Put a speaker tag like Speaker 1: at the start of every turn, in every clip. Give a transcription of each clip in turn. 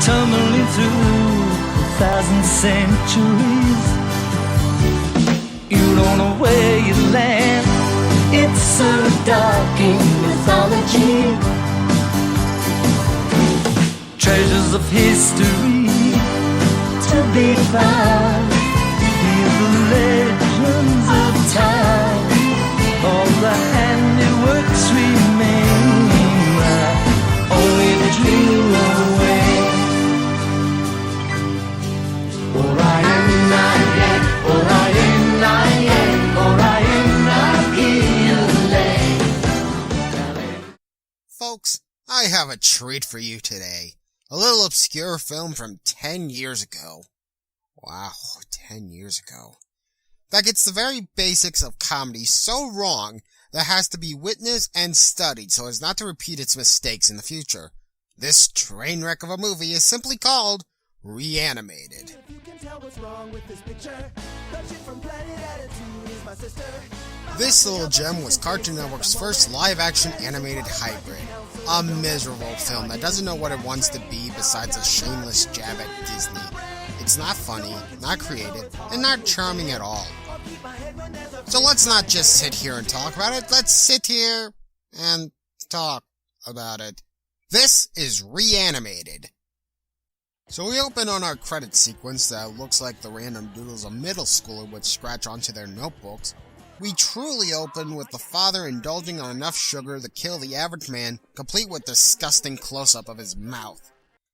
Speaker 1: tumbling through 1,000 centuries. You don't know where you land. It's so dark in mythology. Treasures of history to be found. Hear the legends of time. All the handiworks remain, only to dream away. Orion,
Speaker 2: Folks, I have a treat for you today. A little obscure film from 10 years ago. Wow, 10 years ago. That gets the very basics of comedy so wrong that has to be witnessed and studied so as not to repeat its mistakes in the future. This train wreck of a movie is simply called Reanimated. This little gem was Cartoon Network's first live-action animated hybrid. A miserable film that doesn't know what it wants to be besides a shameless jab at Disney. It's not funny, not creative, and not charming at all. So let's not just sit here and talk about it, let's sit here and talk about it. This is Reanimated. So we open on our credit sequence that looks like the random doodles a middle schooler would scratch onto their notebooks. We truly open with the father indulging on enough sugar to kill the average man, complete with disgusting close-up of his mouth.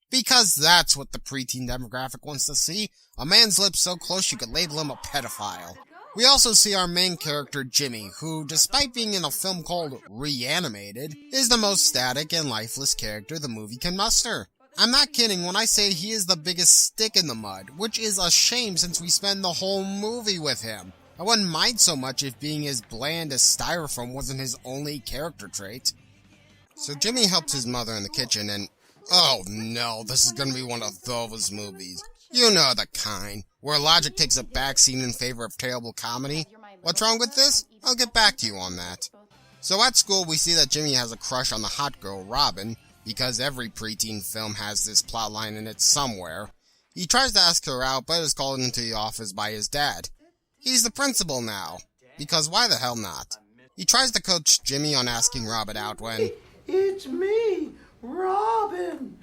Speaker 2: Because that's what the preteen demographic wants to see, a man's lips so close you could label him a pedophile. We also see our main character Jimmy, who, despite being in a film called Reanimated, is the most static and lifeless character the movie can muster. I'm not kidding when I say he is the biggest stick in the mud, which is a shame since we spend the whole movie with him. I wouldn't mind so much if being as bland as styrofoam wasn't his only character trait. So Jimmy helps his mother in the kitchen and, oh no, this is gonna be one of those movies. You know the kind, where logic takes a backseat in favor of terrible comedy. What's wrong with this? I'll get back to you on that. So at school we see that Jimmy has a crush on the hot girl Robin, because every preteen film has this plotline in it somewhere. He tries to ask her out, but is called into the office by his dad. He's the principal now, because why the hell not? He tries to coach Jimmy on asking Robin out when...
Speaker 3: It's me, Robin.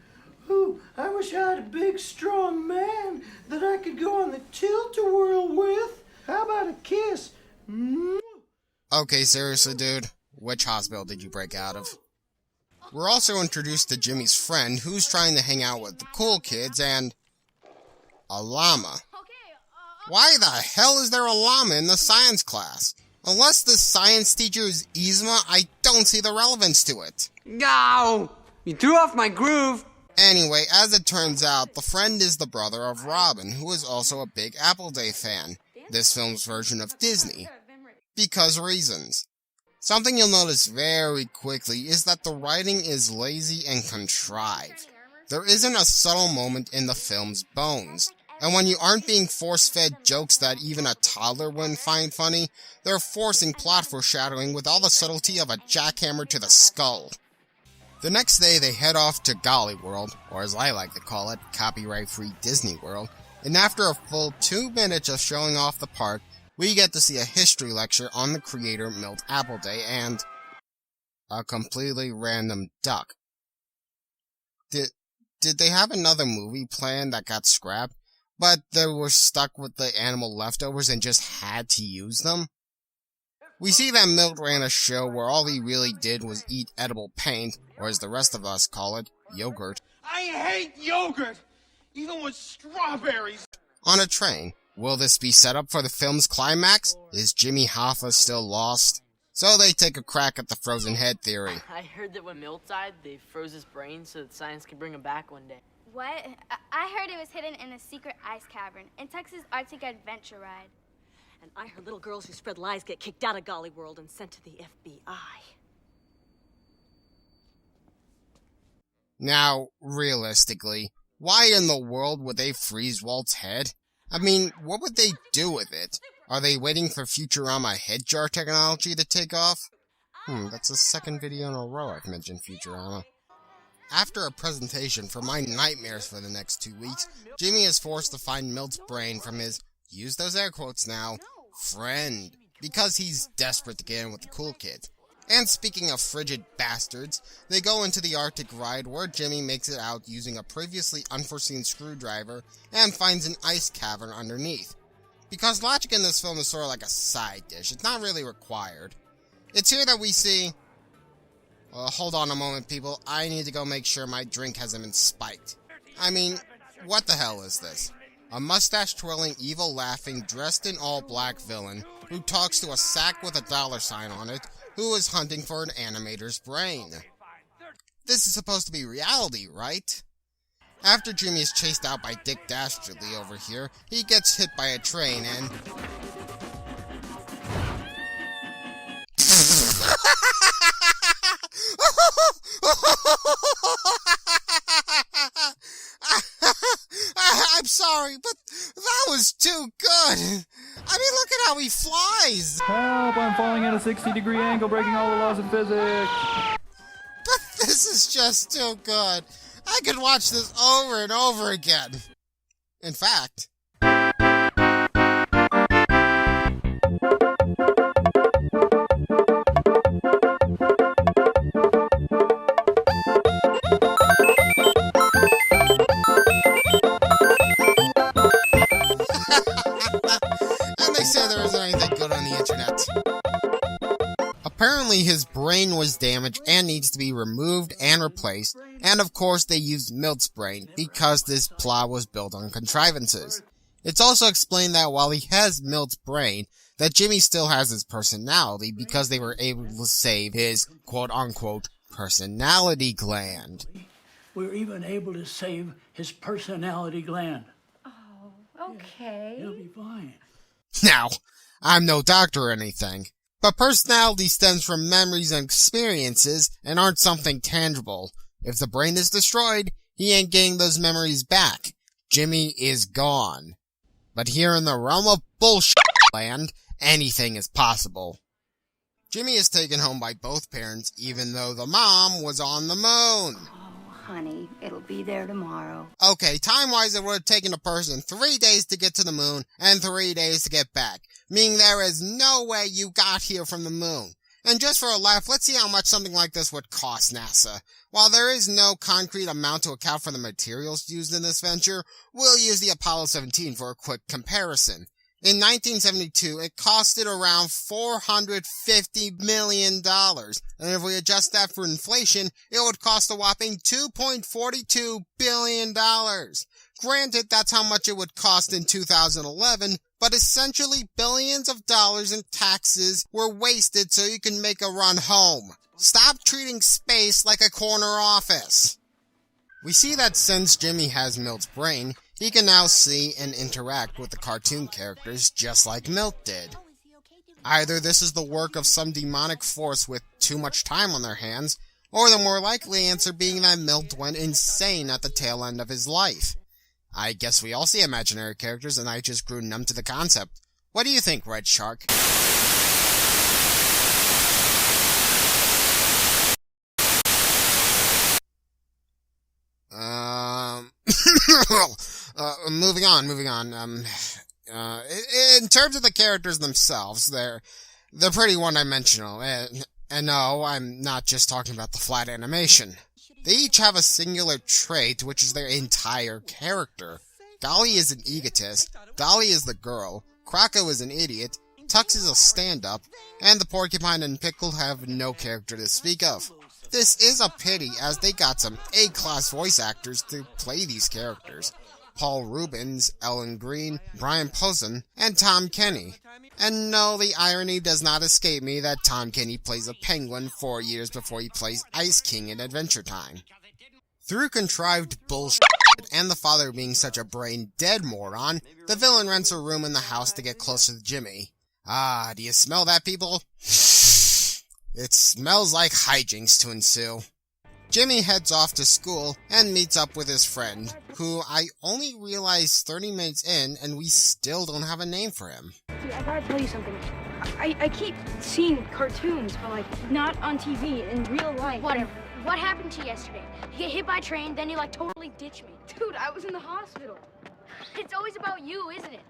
Speaker 3: Ooh, I wish I had a big, strong man that I could go on the tilt-a-whirl with. How about a kiss?
Speaker 2: Okay, seriously, dude. Which hospital did you break out of? We're also introduced to Jimmy's friend, who's trying to hang out with the cool kids, and... a llama. Why the hell is there a llama in the science class? Unless the science teacher is Yzma, I don't see the relevance to it.
Speaker 4: No! You threw off my groove!
Speaker 2: Anyway, as it turns out, the friend is the brother of Robin, who is also a big Appleday fan. This film's version of Disney. Because reasons. Something you'll notice very quickly is that the writing is lazy and contrived. There isn't a subtle moment in the film's bones. And when you aren't being force-fed jokes that even a toddler wouldn't find funny, they're forcing plot foreshadowing with all the subtlety of a jackhammer to the skull. The next day they head off to Golly World, or as I like to call it, copyright-free Disney World, and after a full 2 minutes of showing off the park, we get to see a history lecture on the creator Milt Appleday and... a completely random duck. Did they have another movie planned that got scrapped? But they were stuck with the animal leftovers and just had to use them? We see that Milt ran a show where all he really did was eat edible paint, or as the rest of us call it, yogurt.
Speaker 5: I hate yogurt! Even with strawberries!
Speaker 2: On a train. Will this be set up for the film's climax? Is Jimmy Hoffa still lost? So they take a crack at the frozen head theory.
Speaker 6: I heard that when Milt died, they froze his brain so that science could bring him back one day.
Speaker 7: What? I heard it was hidden in a secret ice cavern in Texas Arctic Adventure Ride.
Speaker 8: And I heard little girls who spread lies get kicked out of Golly World and sent to the FBI.
Speaker 2: Now, realistically, why in the world would they freeze Walt's head? I mean, what would they do with it? Are they waiting for Futurama head jar technology to take off? That's the second video in a row I've mentioned Futurama. After a presentation for my nightmares for the next 2 weeks, Jimmy is forced to find Milt's brain from his, use those air quotes now, friend, because he's desperate to get in with the cool kids. And speaking of frigid bastards, they go into the Arctic ride where Jimmy makes it out using a previously unforeseen screwdriver and finds an ice cavern underneath. Because logic in this film is sort of like a side dish, it's not really required. It's here that we see... hold on a moment, people. I need to go make sure my drink hasn't been spiked. I mean, what the hell is this? A mustache-twirling, evil-laughing, dressed-in-all-black villain who talks to a sack with a $sign on it who is hunting for an animator's brain. This is supposed to be reality, right? After Jimmy is chased out by Dick Dastardly over here, he gets hit by a train and... I'm sorry, but that was too good. I mean, look at how he flies.
Speaker 9: Help, I'm falling at a 60-degree angle, breaking all the laws of physics.
Speaker 2: But this is just too good. I could watch this over and over again. In fact... and they say there isn't anything good on the internet. Apparently his brain was damaged and needs to be removed and replaced, and of course they used Milt's brain, because this plot was built on contrivances. It's also explained that while he has Milt's brain, that Jimmy still has his personality because they were able to save his quote-unquote personality gland.
Speaker 10: We were even able to save his personality gland.
Speaker 11: Okay.
Speaker 10: He'll be fine.
Speaker 2: Now, I'm no doctor or anything, but personality stems from memories and experiences and aren't something tangible. If the brain is destroyed, he ain't getting those memories back. Jimmy is gone. But here in the realm of bullshit land, anything is possible. Jimmy is taken home by both parents, even though the mom was on the moon.
Speaker 11: Honey, it'll be there tomorrow.
Speaker 2: Okay, time-wise it would have taken a person 3 days to get to the moon and 3 days to get back, meaning there is no way you got here from the moon. And just for a laugh, let's see how much something like this would cost NASA. While there is no concrete amount to account for the materials used in this venture, we'll use the Apollo 17 for a quick comparison. In 1972, it costed around $450 million, and if we adjust that for inflation, it would cost a whopping $2.42 billion. Granted, that's how much it would cost in 2011, but essentially billions of dollars in taxes were wasted so you can make a run home. Stop treating space like a corner office. We see that since Jimmy has Milt's brain, he can now see and interact with the cartoon characters just like Milt did. Either this is the work of some demonic force with too much time on their hands, or the more likely answer being that Milt went insane at the tail end of his life. I guess we all see imaginary characters and I just grew numb to the concept. What do you think, Red Shark? Moving on. In terms of the characters themselves, they're pretty one-dimensional. And no, I'm not just talking about the flat animation. They each have a singular trait, which is their entire character. Golly is an egotist, Dolly is the girl, Krako is an idiot, Tux is a stand-up, and the Porcupine and Pickle have no character to speak of. This is a pity, as they got some A-class voice actors to play these characters. Paul Rubens, Ellen Green, Brian Posehn, and Tom Kenny. And no, the irony does not escape me that Tom Kenny plays a penguin 4 years before he plays Ice King in Adventure Time. Through contrived bullshit and the father being such a brain-dead moron, the villain rents a room in the house to get closer to Jimmy. Ah, do you smell that, people? It smells like hijinks to ensue. Jimmy heads off to school and meets up with his friend, who I only realized 30 minutes in and we still don't have a name for him.
Speaker 12: Dude, I gotta tell you something. I keep seeing cartoons, but like not on TV, in real life.
Speaker 7: Whatever. What happened to you yesterday? You get hit by a train, then you like totally ditch me. Dude, I was in the hospital. It's always about you, isn't it?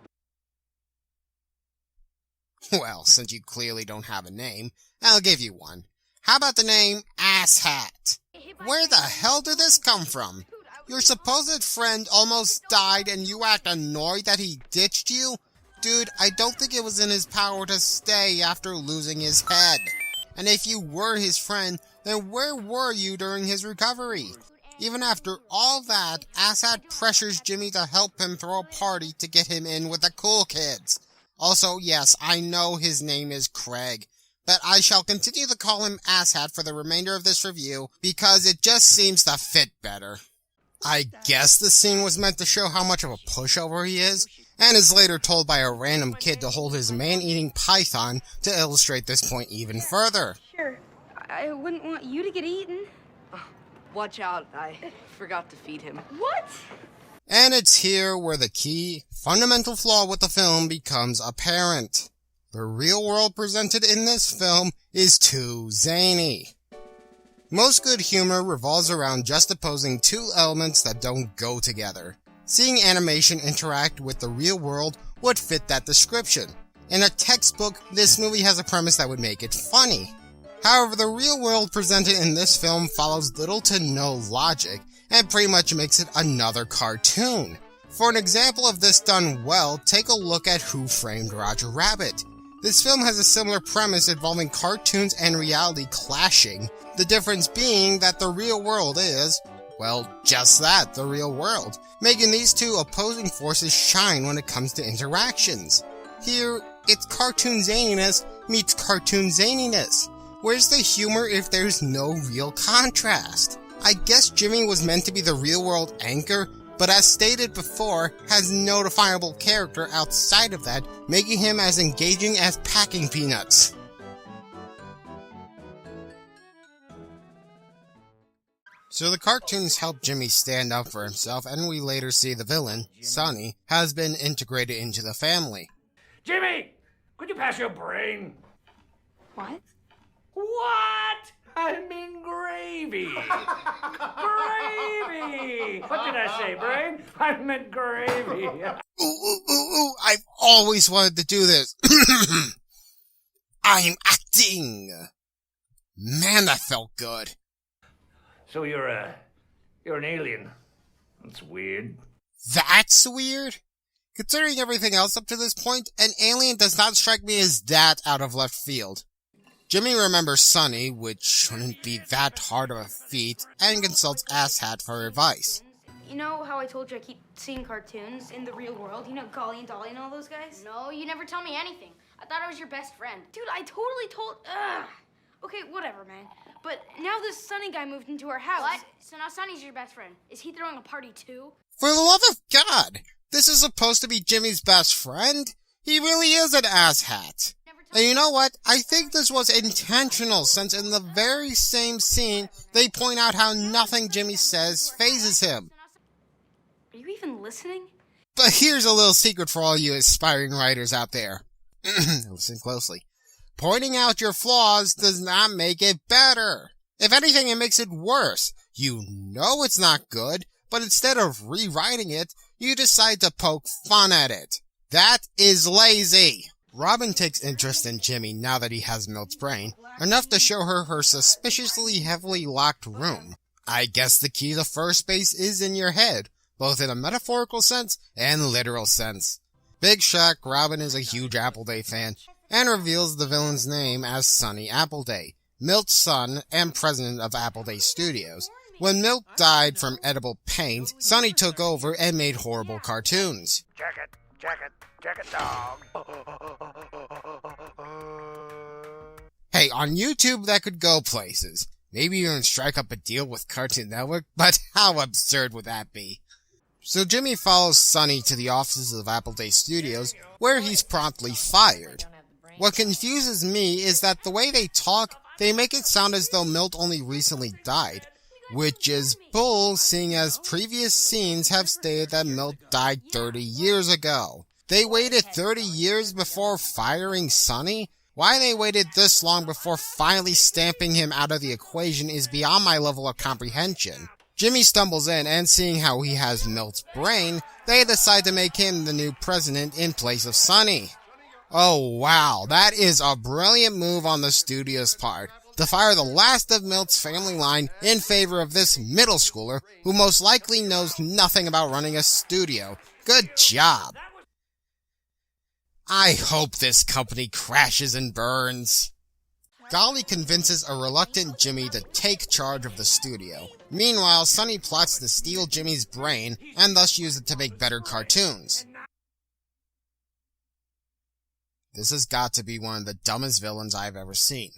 Speaker 2: Well, since you clearly don't have a name, I'll give you one. How about the name Asshat? Where the hell did this come from? Your supposed friend almost died and you act annoyed that he ditched you? Dude, I don't think it was in his power to stay after losing his head. And if you were his friend, then where were you during his recovery? Even after all that, Asshat pressures Jimmy to help him throw a party to get him in with the cool kids. Also, yes, I know his name is Craig, but I shall continue to call him Asshat for the remainder of this review because it just seems to fit better. I guess the scene was meant to show how much of a pushover he is, and is later told by a random kid to hold his man-eating python to illustrate this point even further.
Speaker 7: Sure. I wouldn't want you to get eaten.
Speaker 6: Watch out, I forgot to feed him.
Speaker 7: What?
Speaker 2: And it's here where the key, fundamental flaw with the film becomes apparent. The real world presented in this film is too zany. Most good humor revolves around juxtaposing two elements that don't go together. Seeing animation interact with the real world would fit that description. In a textbook, this movie has a premise that would make it funny. However, the real world presented in this film follows little to no logic, and pretty much makes it another cartoon. For an example of this done well, take a look at Who Framed Roger Rabbit. This film has a similar premise involving cartoons and reality clashing, the difference being that the real world is, well, just that, the real world, making these two opposing forces shine when it comes to interactions. Here, it's cartoon zaniness meets cartoon zaniness. Where's the humor if there's no real contrast? I guess Jimmy was meant to be the real-world anchor, but as stated before, has no definable character outside of that, making him as engaging as packing peanuts. So the cartoons help Jimmy stand up for himself, and we later see the villain, Sonny, has been integrated into the family.
Speaker 10: Jimmy, could you pass your brain?
Speaker 7: What?
Speaker 10: What? I mean gravy. Gravy! What did I say, brain? I meant gravy.
Speaker 2: Ooh, I've always wanted to do this. I'm acting. Man, that felt good.
Speaker 10: So you're an alien. That's weird.
Speaker 2: That's weird? Considering everything else up to this point, an alien does not strike me as that out of left field. Jimmy remembers Sonny, which shouldn't be that hard of a feat, and consults Asshat for advice.
Speaker 7: You know how I told you I keep seeing cartoons in the real world? You know, Golly and Dolly and all those guys? No, you never tell me anything. I thought I was your best friend. Dude, I totally told... Okay, whatever, man. But now this Sonny guy moved into our house. What? So now Sonny's your best friend. Is he throwing a party too?
Speaker 2: For the love of God! This is supposed to be Jimmy's best friend? He really is an asshat. And you know what? I think this was intentional, since in the very same scene, they point out how nothing Jimmy says phases him.
Speaker 7: Are you even listening?
Speaker 2: But here's a little secret for all you aspiring writers out there. Listen closely. Pointing out your flaws does not make it better. If anything, it makes it worse. You know it's not good, but instead of rewriting it, you decide to poke fun at it. That is lazy. Robin takes interest in Jimmy now that he has Milt's brain, enough to show her suspiciously heavily locked room. I guess the key to first base is in your head, both in a metaphorical sense and literal sense. Big shock, Robin is a huge Appleday fan, and reveals the villain's name as Sonny Appleday, Milt's son and president of Appleday Studios. When Milt died from edible paint, Sonny took over and made horrible cartoons.
Speaker 10: Check it, dog.
Speaker 2: Hey, on YouTube that could go places. Maybe even strike up a deal with Cartoon Network, but how absurd would that be? So Jimmy follows Sonny to the offices of Appleday Studios, where he's promptly fired. What confuses me is that the way they talk, they make it sound as though Milt only recently died, which is bull, seeing as previous scenes have stated that Milt died 30 years ago. They waited 30 years before firing Sonny? Why they waited this long before finally stamping him out of the equation is beyond my level of comprehension. Jimmy stumbles in, and seeing how he has Milt's brain, they decide to make him the new president in place of Sonny. Oh wow, that is a brilliant move on the studio's part, to fire the last of Milt's family line in favor of this middle schooler who most likely knows nothing about running a studio. Good job! I hope this company crashes and burns. Golly convinces a reluctant Jimmy to take charge of the studio. Meanwhile, Sonny plots to steal Jimmy's brain and thus use it to make better cartoons. This has got to be one of the dumbest villains I've ever seen.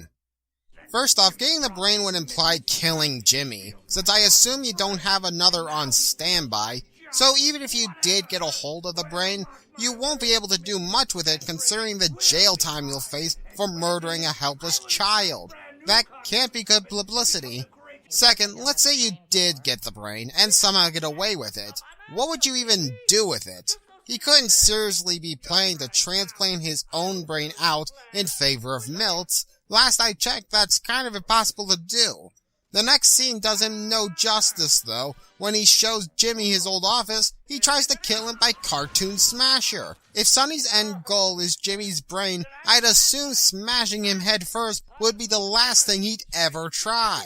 Speaker 2: First off, getting the brain would imply killing Jimmy, since I assume you don't have another on standby, so even if you did get a hold of the brain, you won't be able to do much with it considering the jail time you'll face for murdering a helpless child. That can't be good publicity. Second, let's say you did get the brain and somehow get away with it. What would you even do with it? He couldn't seriously be planning to transplant his own brain out in favor of Milt's. Last I checked, that's kind of impossible to do. The next scene does him no justice, though. When he shows Jimmy his old office, he tries to kill him by Cartoon Smasher. If Sonny's end goal is Jimmy's brain, I'd assume smashing him head first would be the last thing he'd ever try.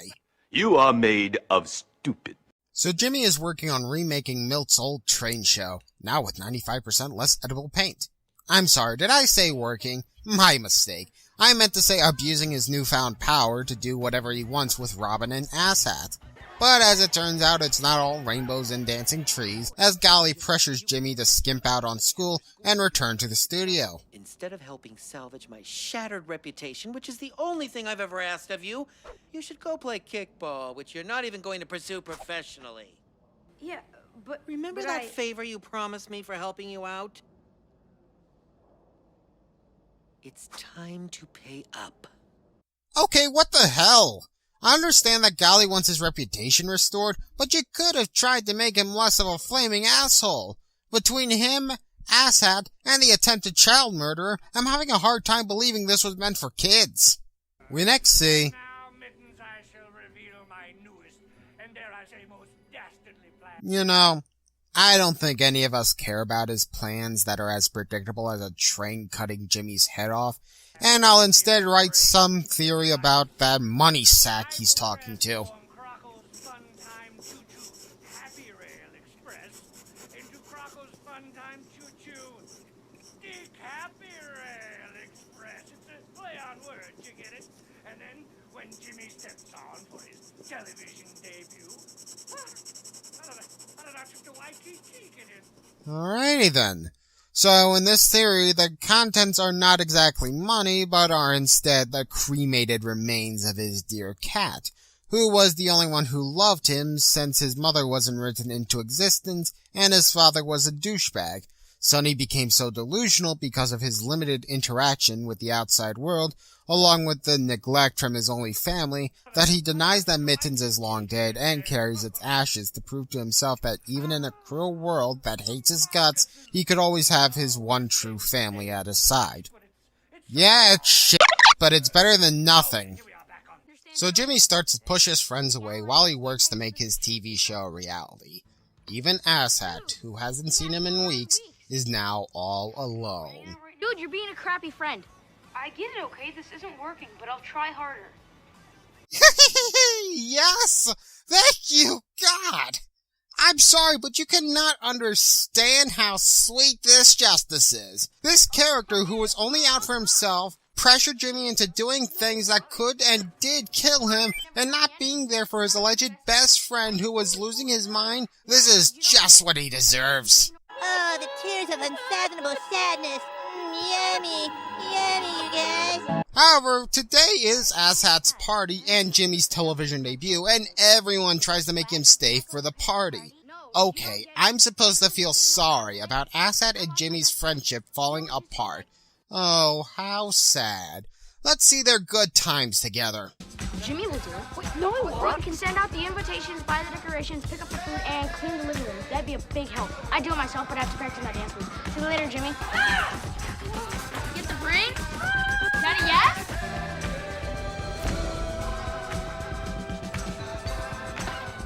Speaker 12: You are made of stupid.
Speaker 2: So Jimmy is working on remaking Milt's old train show, now with 95% less edible paint. I'm sorry, did I say working? My mistake. I meant to say abusing his newfound power to do whatever he wants with Robin and Asshat. But as it turns out, it's not all rainbows and dancing trees, as Golly pressures Jimmy to skimp out on school and return to the studio.
Speaker 13: Instead of helping salvage my shattered reputation, which is the only thing I've ever asked of you, you should go play kickball, which you're not even going to pursue professionally.
Speaker 7: Yeah, but...
Speaker 13: Remember that favor you promised me for helping you out? It's time to pay up.
Speaker 2: Okay, what the hell? I understand that Golly wants his reputation restored, but you could have tried to make him less of a flaming asshole. Between him, Asshat, and the attempted child murderer, I'm having a hard time believing this was meant for kids. We next see...
Speaker 14: Now, Mittens, I shall reveal my newest, and dare I say most dastardly plan.
Speaker 2: You know, I don't think any of us care about his plans that are as predictable as a train cutting Jimmy's head off, and I'll instead write some theory about that money sack he's talking to.
Speaker 14: Television debut.
Speaker 2: Alrighty then. So in this theory, the contents are not exactly money, but are instead the cremated remains of his dear cat, who was the only one who loved him since his mother wasn't written into existence and his father was a douchebag. Sonny became so delusional because of his limited interaction with the outside world, along with the neglect from his only family, that he denies that Mittens is long dead and carries its ashes to prove to himself that even in a cruel world that hates his guts, he could always have his one true family at his side. Yeah, it's shit, but it's better than nothing. So Jimmy starts to push his friends away while he works to make his TV show a reality. Even Asshat, who hasn't seen him in weeks, is now all alone.
Speaker 7: Dude, you're being a crappy friend. I get it, okay? This isn't working, but I'll try harder.
Speaker 2: Yes! Thank you, God! I'm sorry, but you cannot understand how sweet this justice is. This character, who was only out for himself, pressured Jimmy into doing things that could and did kill him, and not being there for his alleged best friend who was losing his mind. This is just what he deserves.
Speaker 15: Oh, the tears of unfathomable sadness. Yummy, yummy, you guys.
Speaker 2: However, today is Asshat's party and Jimmy's television debut, and everyone tries to make him stay for the party. Okay, I'm supposed to feel sorry about Asshat and Jimmy's friendship falling apart. Oh, how sad. Let's see their good times together.
Speaker 7: Jimmy will do it. Wait, no, he won't. Rob can send out the invitations, buy the decorations, pick up the food, and clean the living room. That'd be a big help. I do it myself, but I have to practice my dance moves. See you later, Jimmy. Get the brain? Daddy, yes?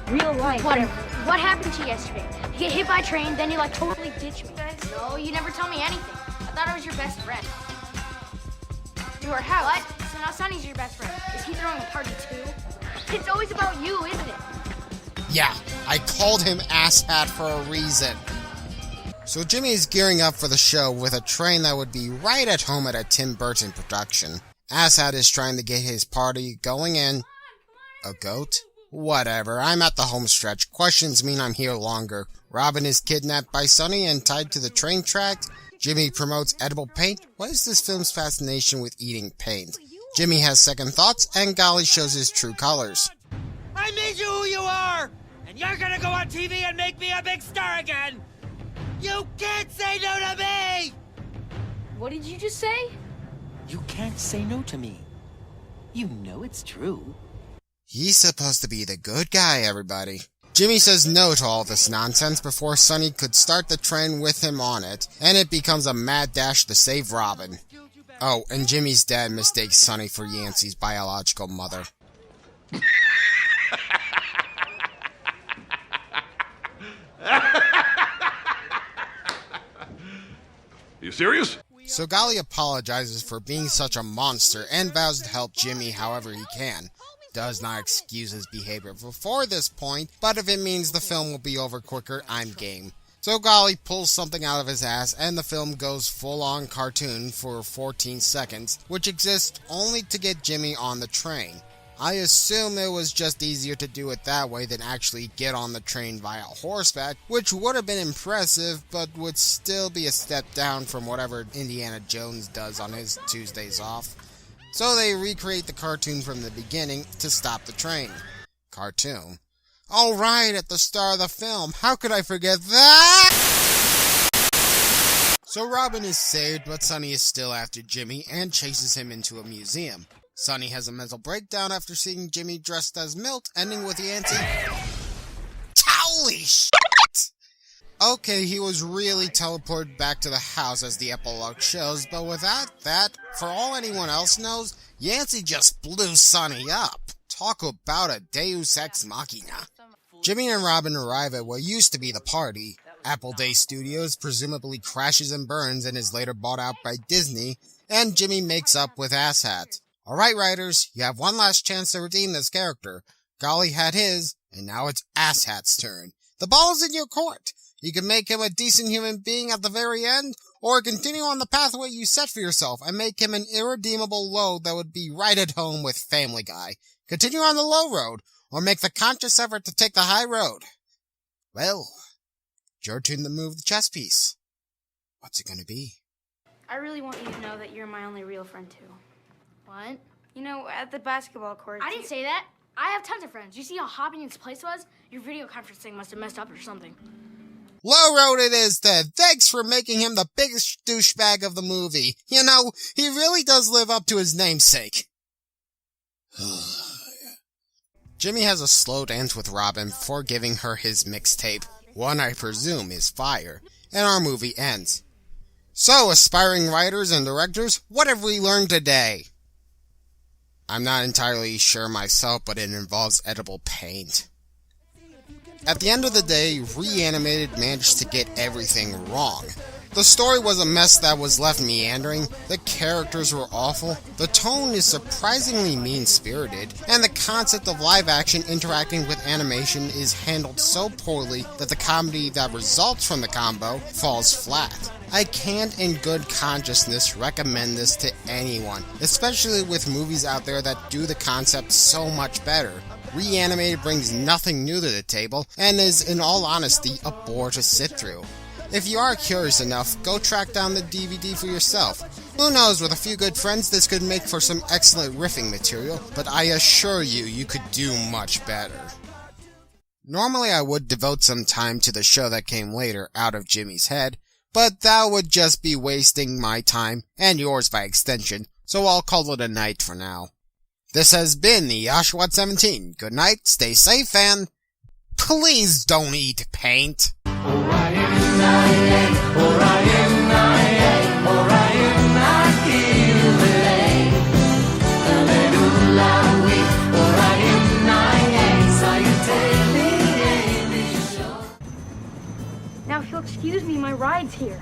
Speaker 15: Real life.
Speaker 7: Whatever. What happened to you yesterday? You get hit by a train, then you like totally ditch me. No, you never tell me anything. I thought I was your best friend. To our house. What? So now Sonny's your best friend. Is he throwing a party too? It's always about you, isn't it?
Speaker 2: Yeah, I called him asshat for a reason. So Jimmy is gearing up for the show with a train that would be right at home at a Tim Burton production. Asshat is trying to get his party going in. A goat? Whatever, I'm at the home stretch. Questions mean I'm here longer. Robin is kidnapped by Sonny and tied to the train track. Jimmy promotes edible paint. What is this film's fascination with eating paint? Jimmy has second thoughts, and Golly shows his true colors.
Speaker 13: I made you who you are! And you're gonna go on TV and make me a big star again! You can't say no to me!
Speaker 7: What did you just say?
Speaker 13: You can't say no to me. You know it's true.
Speaker 2: He's supposed to be the good guy, everybody. Jimmy says no to all this nonsense before Sonny could start the train with him on it, and it becomes a mad dash to save Robin. Oh, and Jimmy's dad mistakes Sonny for Yancey's biological mother.
Speaker 12: You serious?
Speaker 2: So Golly apologizes for being such a monster and vows to help Jimmy however he can. Does not excuse his behavior before this point, but if it means the film will be over quicker, I'm game. So Golly pulls something out of his ass and the film goes full-on cartoon for 14 seconds, which exists only to get Jimmy on the train. I assume it was just easier to do it that way than actually get on the train via horseback, which would have been impressive, but would still be a step down from whatever Indiana Jones does on his Tuesdays off. So they recreate the cartoon from the beginning to stop the train. Cartoon. Oh right, at the start of the film. How could I forget that? So Robin is saved, but Sonny is still after Jimmy and chases him into a museum. Sonny has a mental breakdown after seeing Jimmy dressed as Milt, ending with Yancey. Holy shit! Okay, he was really teleported back to the house as the epilogue shows, but without that, for all anyone else knows, Yancey just blew Sonny up. Talk about a deus ex machina. Jimmy and Robin arrive at what used to be the party. Appleday Studios presumably crashes and burns and is later bought out by Disney, and Jimmy makes up with Asshat. Alright writers, you have one last chance to redeem this character. Golly had his, and now it's Asshat's turn. The ball is in your court. You can make him a decent human being at the very end, or continue on the pathway you set for yourself and make him an irredeemable load that would be right at home with Family Guy. Continue on the low road, or make the conscious effort to take the high road. Well, it's your turn to move the chess piece. What's it gonna be?
Speaker 7: I really want you to know that you're my only real friend, too. What? You know, at the basketball court. I didn't say that. I have tons of friends. You see how hopping this place was? Your video conferencing must have messed up or something.
Speaker 2: Low road it is then. Thanks for making him the biggest douchebag of the movie. You know, he really does live up to his namesake. Jimmy has a slow dance with Robin before giving her his mixtape, one I presume is fire, and our movie ends. So, aspiring writers and directors, what have we learned today? I'm not entirely sure myself, but it involves edible paint. At the end of the day, Reanimated managed to get everything wrong. The story was a mess that was left meandering, the characters were awful, the tone is surprisingly mean-spirited, and the concept of live-action interacting with animation is handled so poorly that the comedy that results from the combo falls flat. I can't in good consciousness recommend this to anyone, especially with movies out there that do the concept so much better. Reanimated brings nothing new to the table, and is, in all honesty, a bore to sit through. If you are curious enough, go track down the DVD for yourself. Who knows, with a few good friends this could make for some excellent riffing material, but I assure you, you could do much better. Normally I would devote some time to the show that came later, Out of Jimmy's Head, but that would just be wasting my time, and yours by extension, so I'll call it a night for now. This has been TheOshawott17. Good night, stay safe, and please don't eat paint.
Speaker 1: Orion, I am, Orion, I feel the lane.
Speaker 7: you'll excuse me, my ride's here.